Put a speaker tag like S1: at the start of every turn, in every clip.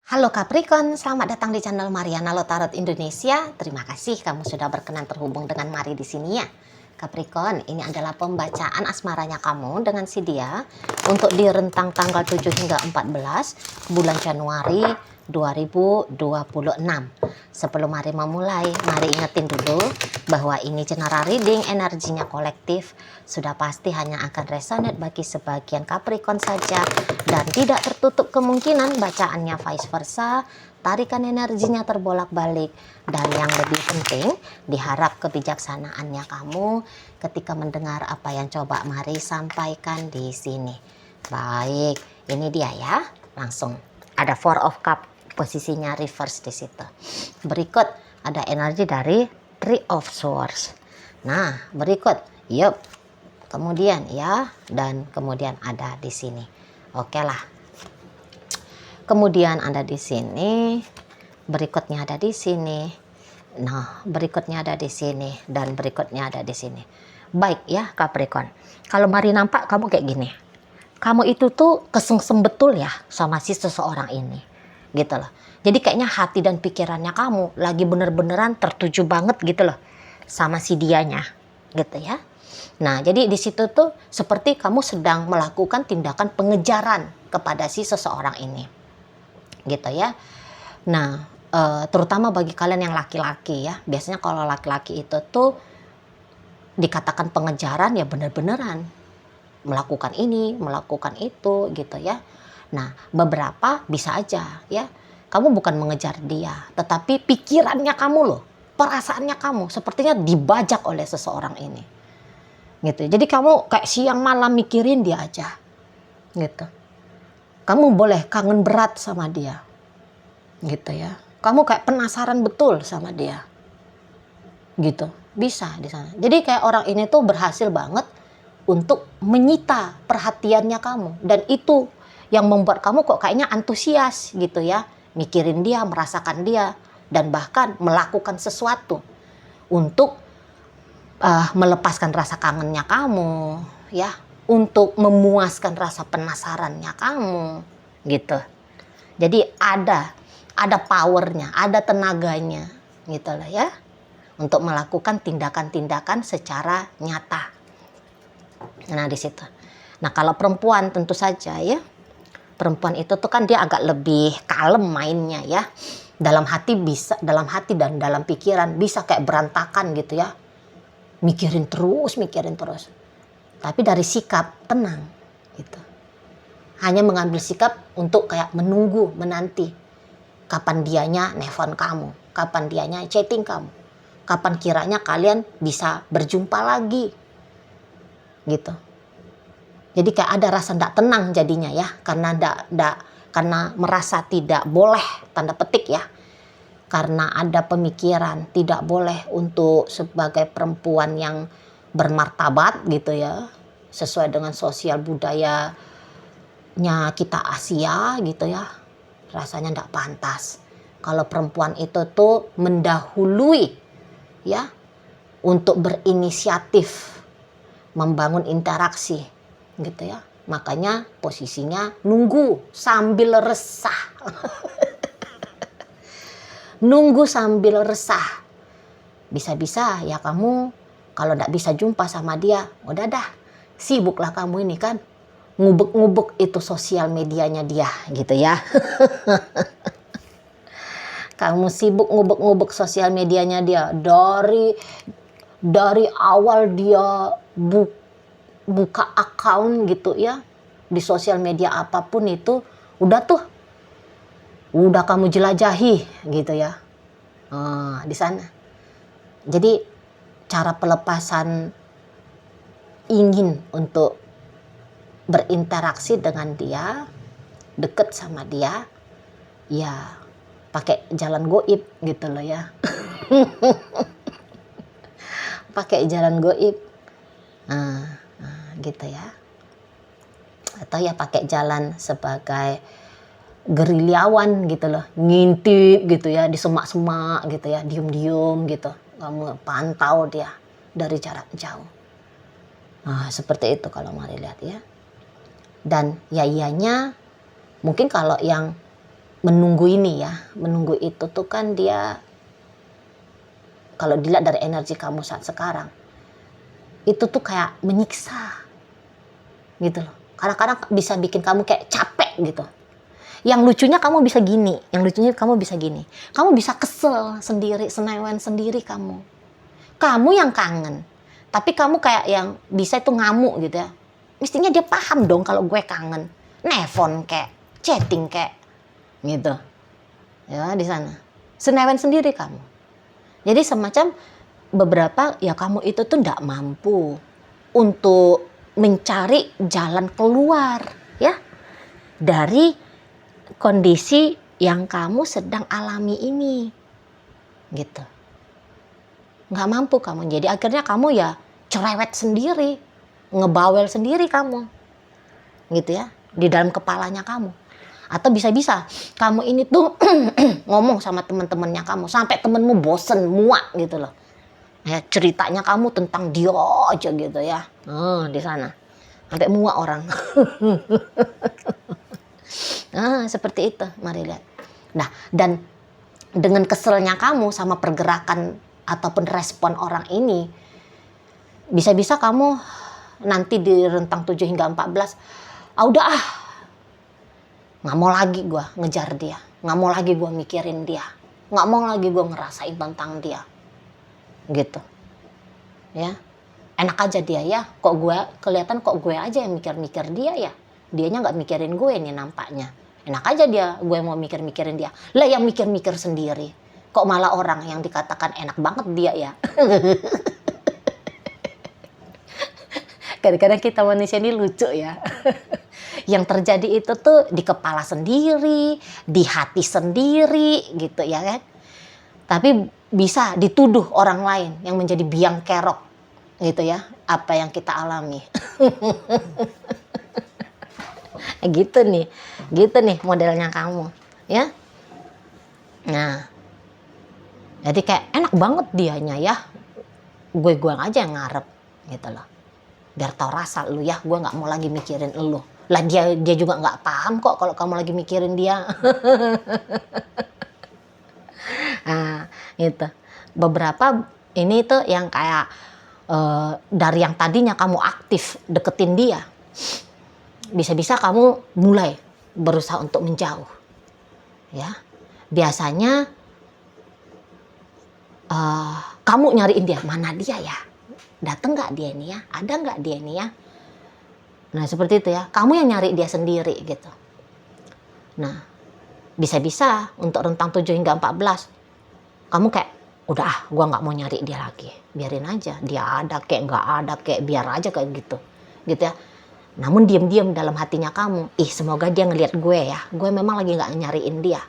S1: Halo Capricorn, selamat datang di channel Mariana Lotarot Indonesia. Terima kasih kamu sudah berkenan terhubung dengan Mari di sini ya. Capricorn, ini adalah pembacaan asmaranya kamu dengan si dia untuk di rentang tanggal 7 hingga 14 bulan Januari 2026. Sebelum Mari memulai, mari ingetin dulu bahwa ini general reading, energinya kolektif, sudah pasti hanya akan resonate bagi sebagian Capricorn saja dan tidak tertutup kemungkinan bacaannya vice versa, tarikan energinya terbolak-balik, dan yang lebih penting diharap kebijaksanaannya kamu ketika mendengar apa yang coba Mari sampaikan di sini. Baik, ini dia ya, langsung ada Four of Cup, posisinya reverse di situ. Berikut ada energi dari Three of Swords. Nah, berikut, yup. Kemudian ya, dan kemudian ada di sini. Oke lah. Kemudian ada di sini, berikutnya ada di sini. Nah, berikutnya ada di sini dan berikutnya ada di sini. Baik ya Capricorn. Kalau Mari nampak kamu kayak gini. Kamu itu tuh kesengsem betul ya sama si seseorang ini. Gitu loh. Jadi kayaknya hati dan pikirannya kamu lagi bener-beneran tertuju banget gitu loh sama si dianya. Gitu ya. Nah, jadi di situ tuh seperti kamu sedang melakukan tindakan pengejaran kepada si seseorang ini. Gitu ya. Nah, terutama bagi kalian yang laki-laki ya. Biasanya kalau laki-laki itu tuh dikatakan pengejaran ya bener-beneran. Melakukan ini, melakukan itu gitu ya. Nah, beberapa bisa aja ya. Kamu bukan mengejar dia, tetapi pikirannya kamu loh. Perasaannya kamu sepertinya dibajak oleh seseorang ini. Gitu. Jadi kamu kayak siang malam mikirin dia aja. Gitu. Kamu boleh kangen berat sama dia. Gitu ya. Kamu kayak penasaran betul sama dia. Gitu. Bisa di sana. Jadi kayak orang ini tuh berhasil banget untuk menyita perhatiannya kamu. Dan itu yang membuat kamu kok kayaknya antusias gitu ya. Mikirin dia, merasakan dia. Dan bahkan melakukan sesuatu untuk melepaskan rasa kangennya kamu. Ya. Untuk memuaskan rasa penasarannya kamu. Gitu. Jadi ada powernya, ada tenaganya. Gitu lah ya. Untuk melakukan tindakan-tindakan secara nyata. Nah di situ. Nah kalau perempuan tentu saja ya, perempuan itu tuh kan dia agak lebih kalem mainnya ya. Dalam hati bisa, dalam hati dan dalam pikiran bisa kayak berantakan gitu ya. Mikirin terus. Tapi dari sikap tenang gitu. Hanya mengambil sikap untuk kayak menunggu, menanti. Kapan dianya nelfon kamu, kapan dianya chatting kamu. Kapan kiranya kalian bisa berjumpa lagi. Gitu. Jadi kayak ada rasa tidak tenang jadinya ya, karena merasa tidak boleh, tanda petik ya, karena ada pemikiran tidak boleh untuk sebagai perempuan yang bermartabat gitu ya, sesuai dengan sosial budayanya kita Asia gitu ya, rasanya tidak pantas. Kalau perempuan itu tuh mendahului ya, untuk berinisiatif membangun interaksi gitu ya. Makanya posisinya nunggu sambil resah. Nunggu sambil resah. Bisa-bisa ya kamu kalau tidak bisa jumpa sama dia, udah dah, sibuklah kamu ini kan. Ngubek-ngubek itu sosial medianya dia gitu ya. Kamu sibuk ngubek-ngubek sosial medianya dia. Dari awal dia buka account gitu ya, di sosial media apapun itu, udah kamu jelajahi gitu ya. Di sana. Jadi cara pelepasan ingin untuk berinteraksi dengan dia, deket sama dia, ya pakai jalan goib gitu loh ya. Pakai jalan goib. Gitu ya. Atau ya pakai jalan sebagai gerilyawan gitu loh, ngintip gitu ya, di semak-semak gitu ya, diem-diem gitu, kamu pantau dia dari jarak jauh. Seperti itu kalau Mari lihat ya. Dan ya ianya mungkin kalau yang menunggu ini ya, menunggu itu tuh kan dia, kalau dilihat dari energi kamu saat sekarang, itu tuh kayak menyiksa gitu loh. Kadang-kadang bisa bikin kamu kayak capek gitu. Yang lucunya kamu bisa gini, kamu bisa kesel sendiri, senewen sendiri kamu. Kamu yang kangen, tapi kamu kayak yang bisa itu ngamuk gitu ya. Mestinya dia paham dong kalau gue kangen. Nelfon kayak, chatting kayak gitu. Ya di sana. Senewen sendiri kamu. Jadi semacam beberapa ya kamu itu tuh nggak mampu untuk mencari jalan keluar ya dari kondisi yang kamu sedang alami ini gitu. Nggak mampu kamu, jadi akhirnya kamu ya cerewet sendiri, ngebawel sendiri kamu gitu ya di dalam kepalanya kamu. Atau bisa-bisa kamu ini tuh ngomong sama teman-temannya kamu sampai temenmu bosen, muak gitu loh ya, ceritanya kamu tentang dia aja gitu ya, di sana sampai muak orang. Seperti itu, mari lihat. Nah, dan dengan keselnya kamu sama pergerakan ataupun respon orang ini, bisa-bisa kamu nanti di rentang 7 hingga 14, udah nggak mau lagi gue ngejar dia, nggak mau lagi gue mikirin dia, nggak mau lagi gue ngerasain tentang dia, gitu, ya. Enak aja dia ya, kok gue kelihatan kok gue aja yang mikir-mikir dia ya, dianya nggak mikirin gue nih nampaknya. Enak aja dia, gue mau mikir-mikirin dia. Lah yang mikir-mikir sendiri. Kok malah orang yang dikatakan enak banget dia ya. Kadang-kadang kita manusia ini lucu ya. Yang terjadi itu tuh di kepala sendiri, di hati sendiri gitu ya kan. Tapi bisa dituduh orang lain yang menjadi biang kerok gitu ya, apa yang kita alami. Gitu nih modelnya kamu ya. Nah, jadi kayak enak banget dianya ya, gue aja yang ngarep gitu loh, biar tau rasa lu ya, gue nggak mau lagi mikirin lu lah. Dia juga nggak paham kok kalau kamu lagi mikirin dia. Gitu. Beberapa ini tuh yang kayak dari yang tadinya kamu aktif deketin dia, bisa-bisa kamu mulai berusaha untuk menjauh ya. Biasanya kamu nyariin dia, mana dia ya, dateng nggak dia nih ya, ada nggak dia nih ya. Nah seperti itu ya, kamu yang nyari dia sendiri gitu. Nah bisa-bisa untuk rentang 7 hingga 14 kamu kayak udah gue nggak mau nyari dia lagi, biarin aja dia ada kayak nggak ada kayak biar aja kayak gitu ya. Namun diam-diam dalam hatinya kamu, semoga dia ngelihat gue ya, gue memang lagi nggak nyariin dia,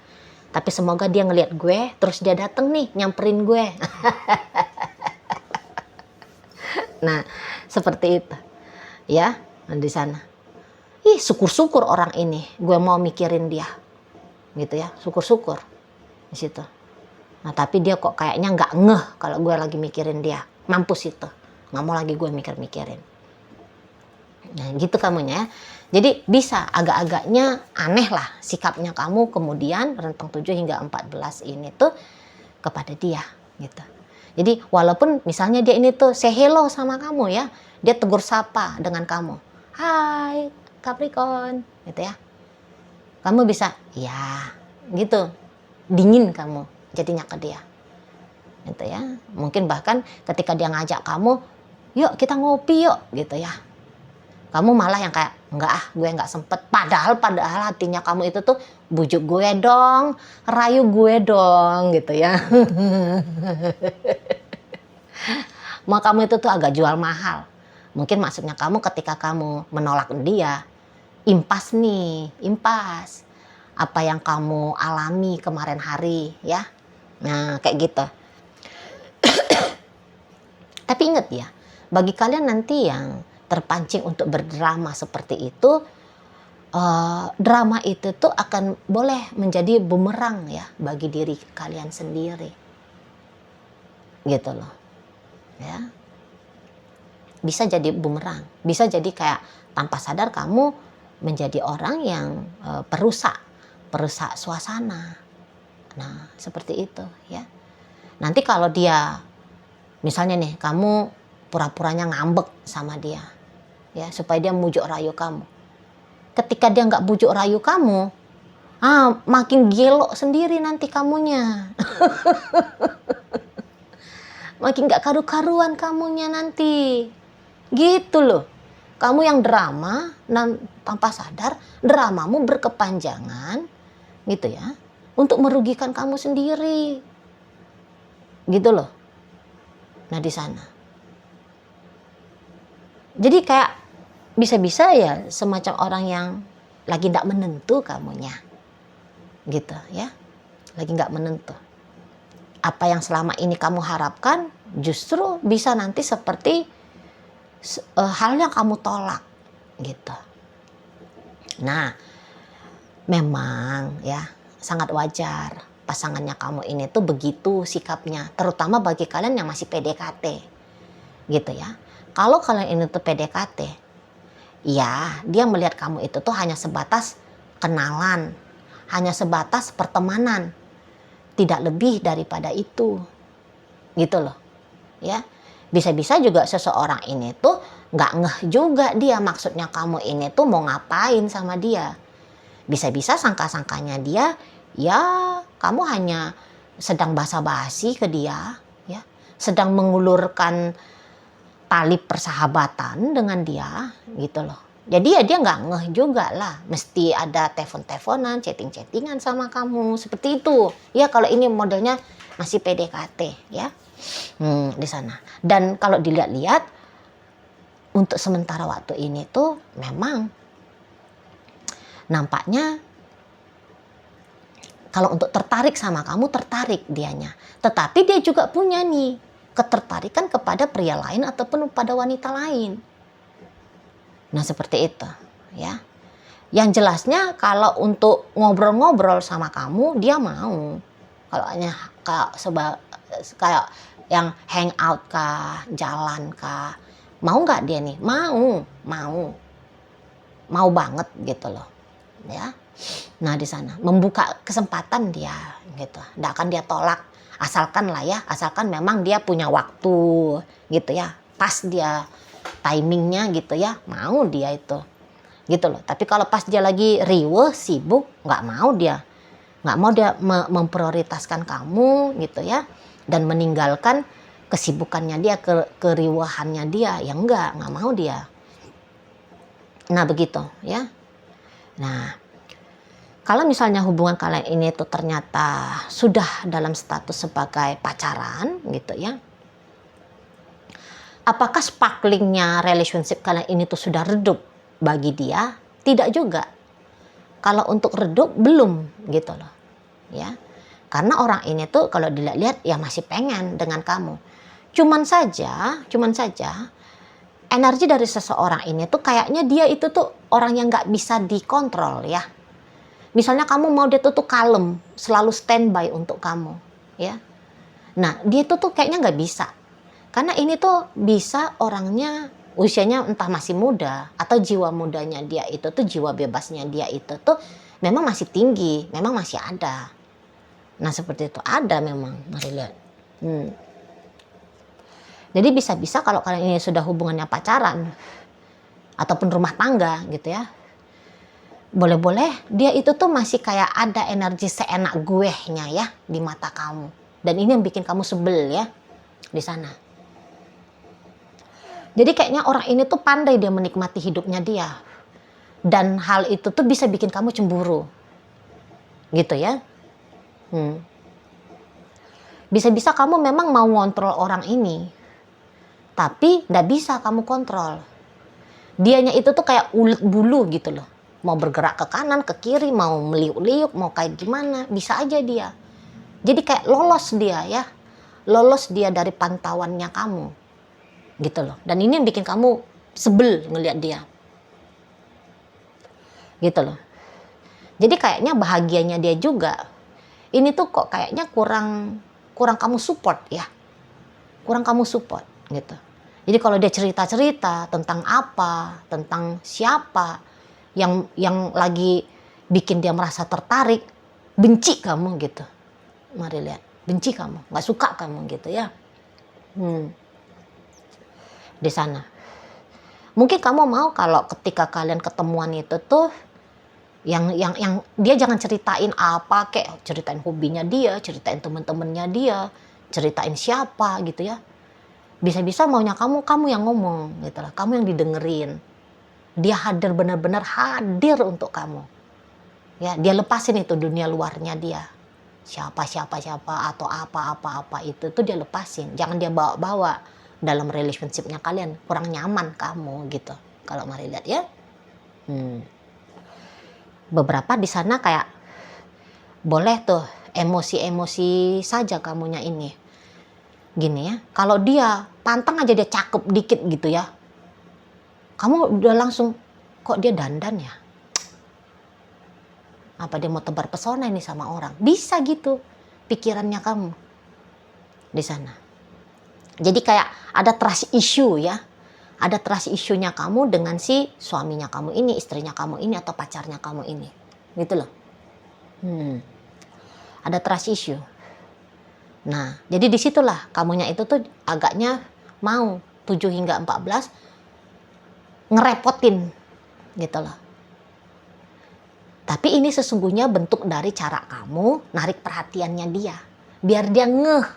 S1: tapi semoga dia ngelihat gue terus dia dateng nih nyamperin gue. Nah seperti itu ya di sana. Syukur-syukur orang ini gue mau mikirin dia gitu ya, syukur-syukur di situ. Nah tapi dia kok kayaknya nggak ngeh kalau gue lagi mikirin dia, mampus itu, nggak mau lagi gue mikir-mikirin. Nah gitu kamunya ya. Jadi bisa agak-agaknya aneh lah sikapnya kamu kemudian rentang 7 hingga 14 ini tuh kepada dia gitu. Jadi walaupun misalnya dia ini tuh say hello sama kamu ya, dia tegur sapa dengan kamu, hai Capricorn gitu ya, kamu bisa ya gitu, dingin kamu jadinya ke dia gitu ya. Mungkin bahkan ketika dia ngajak kamu, yuk kita ngopi yuk gitu ya, kamu malah yang kayak enggak gue nggak sempet, padahal hatinya kamu itu tuh bujuk gue dong, rayu gue dong gitu ya. Mau kamu itu tuh agak jual mahal. Mungkin maksudnya kamu ketika kamu menolak dia, impas apa yang kamu alami kemarin hari ya. Nah kayak gitu. Tapi ingat ya, bagi kalian nanti yang terpancing untuk berdrama seperti itu, drama itu tuh akan boleh menjadi bumerang ya bagi diri kalian sendiri gitu loh ya. Bisa jadi bumerang, bisa jadi kayak tanpa sadar kamu menjadi orang yang perusak perusak suasana. Nah, seperti itu ya. Nanti kalau dia, misalnya nih, kamu pura-puranya ngambek sama dia, ya, supaya dia bujuk rayu kamu. Ketika dia nggak bujuk rayu kamu, makin gelo sendiri nanti kamunya. Makin nggak karu-karuan kamunya nanti. Gitu loh. Kamu yang drama, tanpa sadar, dramamu berkepanjangan, gitu ya, untuk merugikan kamu sendiri. Gitu loh. Nah, di sana. Jadi kayak bisa-bisa ya semacam orang yang lagi nggak menentu kamunya. Gitu ya. Lagi nggak menentu. Apa yang selama ini kamu harapkan justru bisa nanti seperti hal yang kamu tolak. Gitu. Nah, memang ya sangat wajar pasangannya kamu ini tuh begitu sikapnya, terutama bagi kalian yang masih PDKT, gitu ya. Kalau kalian ini tuh PDKT, ya dia melihat kamu itu tuh hanya sebatas kenalan, hanya sebatas pertemanan, tidak lebih daripada itu, gitu loh, ya. Bisa-bisa juga seseorang ini tuh nggak ngeh juga dia maksudnya kamu ini tuh mau ngapain sama dia. Bisa-bisa sangka-sangkanya dia, ya kamu hanya sedang basa-basi ke dia, ya, sedang mengulurkan tali persahabatan dengan dia, gitu loh. Jadi ya dia nggak ngeh juga lah, mesti ada telepon-teleponan, chatting-chattingan sama kamu, seperti itu. Ya kalau ini modelnya masih PDKT, ya, di sana. Dan kalau dilihat-lihat, untuk sementara waktu ini tuh memang nampaknya kalau untuk tertarik sama kamu, tertarik dianya. Tetapi dia juga punya nih ketertarikan kepada pria lain ataupun pada wanita lain. Nah, seperti itu ya. Yang jelasnya kalau untuk ngobrol-ngobrol sama kamu, dia mau. Kalau hanya kayak yang hangout kah, jalan kah, mau nggak dia nih? Mau banget gitu loh, ya. Nah, di sana membuka kesempatan dia, gitu. Nggak akan dia tolak, asalkan lah ya, asalkan memang dia punya waktu, gitu ya, pas dia timingnya, gitu ya, mau dia itu, gitu loh. Tapi kalau pas dia lagi riweuh, sibuk, nggak mau dia memprioritaskan kamu, gitu ya, dan meninggalkan kesibukannya dia, keriuhannya dia, ya nggak mau dia. Nah, begitu ya. Nah, kalau misalnya hubungan kalian ini tuh ternyata sudah dalam status sebagai pacaran, gitu ya, apakah sparklingnya relationship kalian ini tuh sudah redup bagi dia? Tidak juga. Kalau untuk redup belum, gitu loh, ya. Karena orang ini tuh kalau dilihat-lihat ya masih pengen dengan kamu. Cuman saja energi dari seseorang ini tuh kayaknya dia itu tuh orang yang nggak bisa dikontrol, ya. Misalnya kamu mau dia tuh kalem, selalu standby untuk kamu, ya. Nah, dia tuh kayaknya nggak bisa. Karena ini tuh bisa orangnya usianya entah masih muda atau jiwa mudanya dia itu tuh, jiwa bebasnya dia itu tuh memang masih tinggi, memang masih ada. Nah, seperti itu ada memang, mari lihat. Jadi bisa-bisa kalau kalian ini sudah hubungannya pacaran ataupun rumah tangga, gitu ya, boleh-boleh dia itu tuh masih kayak ada energi seenak gue-nya ya di mata kamu. Dan ini yang bikin kamu sebel ya di sana. Jadi kayaknya orang ini tuh pandai dia menikmati hidupnya dia. Dan hal itu tuh bisa bikin kamu cemburu. Gitu ya. Bisa-bisa kamu memang mau ngontrol orang ini. Tapi gak bisa kamu kontrol. Dianya itu tuh kayak ulet bulu gitu loh. Mau bergerak ke kanan, ke kiri, mau meliuk-liuk, mau kayak gimana, bisa aja dia. Jadi kayak lolos dia ya. Lolos dia dari pantauannya kamu. Gitu loh. Dan ini yang bikin kamu sebel ngelihat dia. Gitu loh. Jadi kayaknya bahagianya dia juga. Ini tuh kok kayaknya kurang kamu support ya. Kurang kamu support gitu. Jadi kalau dia cerita-cerita tentang apa, tentang siapa yang lagi bikin dia merasa tertarik, benci kamu gitu. Mari lihat, benci kamu, nggak suka kamu gitu ya. Di sana. Mungkin kamu mau kalau ketika kalian ketemuan itu tuh yang dia jangan ceritain apa, kayak ceritain hobinya dia, ceritain temen-temennya dia, ceritain siapa gitu ya. Bisa-bisa maunya kamu yang ngomong gitu lah, kamu yang didengerin. Dia hadir, benar-benar hadir untuk kamu. Ya, dia lepasin itu dunia luarnya dia. Siapa atau apa itu tuh dia lepasin. Jangan dia bawa-bawa dalam relationship-nya kalian. Kurang nyaman kamu gitu. Kalau mari lihat ya. Beberapa di sana kayak boleh tuh emosi-emosi saja kamunya ini. Gini ya, kalau dia pantang aja dia cakep dikit gitu ya. Kamu udah langsung, kok dia dandan ya? Apa dia mau tebar pesona ini sama orang? Bisa gitu pikirannya kamu di sana. Jadi kayak ada trust issue ya. Ada trust issue-nya kamu dengan si suaminya kamu ini, istrinya kamu ini, atau pacarnya kamu ini. Gitu loh. Ada trust issue. Nah, jadi disitulah kamunya itu tuh agaknya mau 7 hingga 14 ngerepotin gitu loh. Tapi ini sesungguhnya bentuk dari cara kamu narik perhatiannya dia. Biar dia ngeh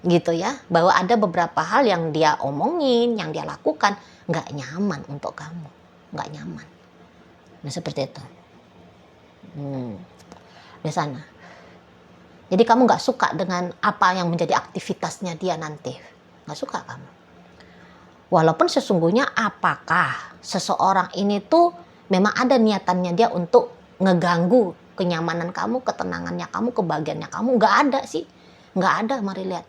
S1: gitu ya, bahwa ada beberapa hal yang dia omongin, yang dia lakukan nggak nyaman untuk kamu, nggak nyaman. Nah seperti itu. Di sana. Jadi kamu nggak suka dengan apa yang menjadi aktivitasnya dia nanti, nggak suka kamu. Walaupun sesungguhnya apakah seseorang ini tuh memang ada niatannya dia untuk ngeganggu kenyamanan kamu, ketenangannya kamu, kebahagiaannya kamu, nggak ada sih, nggak ada. Mari lihat.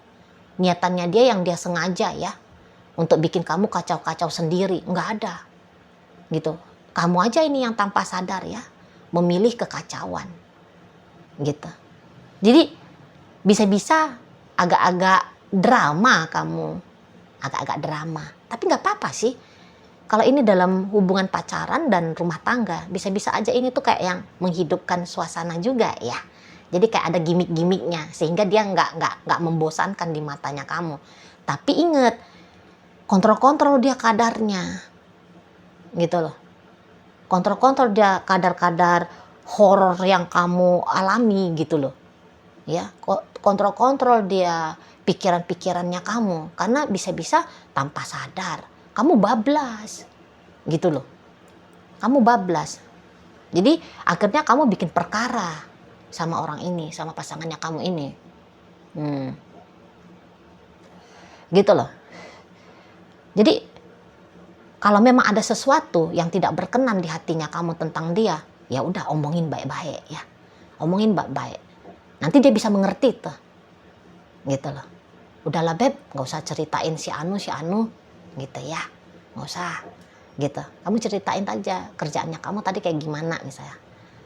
S1: Niatannya dia yang dia sengaja ya untuk bikin kamu kacau-kacau sendiri, nggak ada gitu. Kamu aja ini yang tanpa sadar ya memilih kekacauan gitu. Jadi bisa-bisa agak-agak drama kamu, agak-agak drama, tapi nggak apa-apa sih kalau ini dalam hubungan pacaran dan rumah tangga. Bisa-bisa aja ini tuh kayak yang menghidupkan suasana juga ya. Jadi kayak ada gimmick-gimmicknya sehingga dia nggak membosankan di matanya kamu. Tapi ingat, kontrol dia kadarnya, gitu loh. Kontrol dia kadar horor yang kamu alami gitu loh. Ya, kontrol dia pikiran-pikirannya kamu, karena bisa-bisa tanpa sadar kamu bablas, gitu loh. Kamu bablas. Jadi akhirnya kamu bikin perkara sama orang ini, sama pasangannya kamu ini. Gitu loh. Jadi kalau memang ada sesuatu yang tidak berkenan di hatinya kamu tentang dia, ya udah omongin baik-baik ya. Omongin baik-baik. Nanti dia bisa mengerti tuh. Gitu loh. Udahlah beb, gak usah ceritain si anu gitu ya. Gak usah gitu. Kamu ceritain aja kerjaannya kamu tadi kayak gimana misalnya.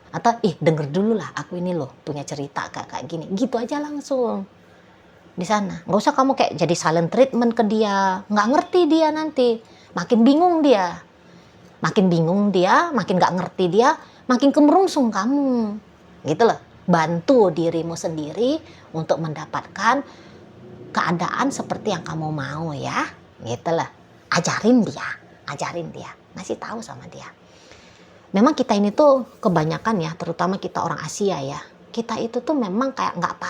S1: Atau denger dulu lah, aku ini loh punya cerita kayak gini, gitu aja langsung di sana. Nggak usah kamu kayak jadi silent treatment ke dia, nggak ngerti dia nanti, makin bingung dia, makin nggak ngerti dia, makin kemerungsung kamu, gitu loh. Bantu dirimu sendiri untuk mendapatkan keadaan seperti yang kamu mau ya, gitu loh. Ajarin dia, ngasih tahu sama dia. Memang kita ini tuh kebanyakan ya, terutama kita orang Asia ya, kita itu tuh memang kayak nggak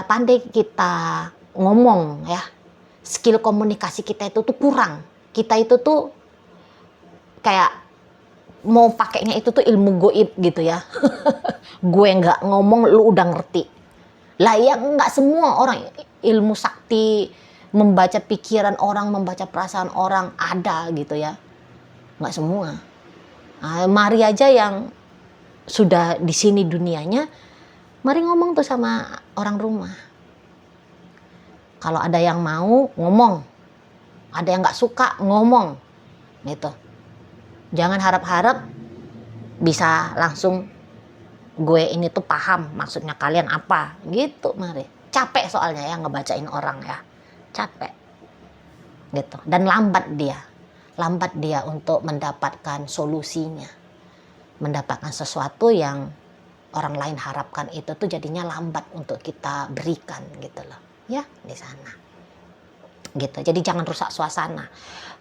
S1: pandai kita ngomong ya. Skill komunikasi kita itu tuh kurang. Kita itu tuh kayak mau pakainya itu tuh ilmu goib gitu ya. Gue nggak ngomong lu udah ngerti. Lah ya nggak semua orang ilmu sakti membaca pikiran orang, membaca perasaan orang ada gitu ya. Nggak semua. Mari aja yang sudah di sini dunianya, mari ngomong tuh sama orang rumah. Kalau ada yang mau ngomong, ada yang nggak suka ngomong, gitu. Jangan harap-harap bisa langsung gue ini tuh paham maksudnya kalian apa, gitu. Mari. Capek soalnya ya ngebacain orang ya, capek, gitu. Dan lambat dia untuk mendapatkan solusinya. mendapatkan sesuatu yang orang lain harapkan itu tuh jadinya lambat untuk kita berikan gitu loh ya di sana gitu. Jadi jangan rusak suasana.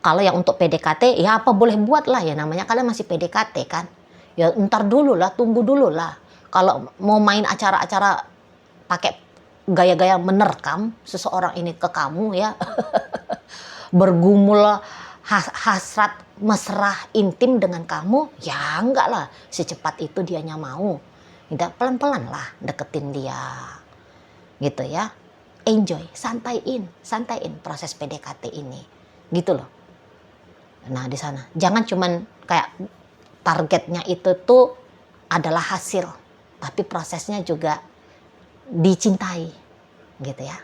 S1: Kalau yang untuk PDKT ya apa boleh buat lah ya, namanya kalian masih PDKT kan, ya ntar dulu lah, tunggu dulu lah. Kalau mau main acara-acara pakai gaya-gaya menerkam seseorang ini ke kamu ya bergumul hasrat mesra intim dengan kamu, ya enggak lah secepat itu dianya mau. Tidak, pelan-pelan lah deketin dia gitu ya. Enjoy, santaiin proses PDKT ini gitu loh. Nah di sana jangan cuman kayak targetnya itu tuh adalah hasil, tapi prosesnya juga dicintai gitu ya,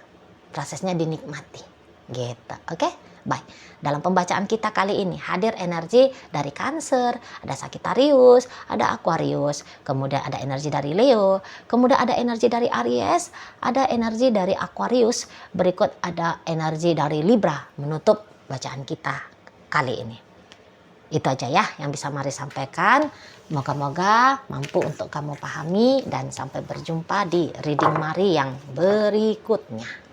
S1: prosesnya dinikmati gitu. Oke, baik. Dalam pembacaan kita kali ini hadir energi dari Cancer, ada Sagittarius, ada Aquarius, kemudian ada energi dari Leo, kemudian ada energi dari Aries, ada energi dari Aquarius, berikut ada energi dari Libra menutup bacaan kita kali ini. Itu aja ya yang bisa Mari sampaikan. Moga-moga mampu untuk kamu pahami dan sampai berjumpa di reading Mari yang berikutnya.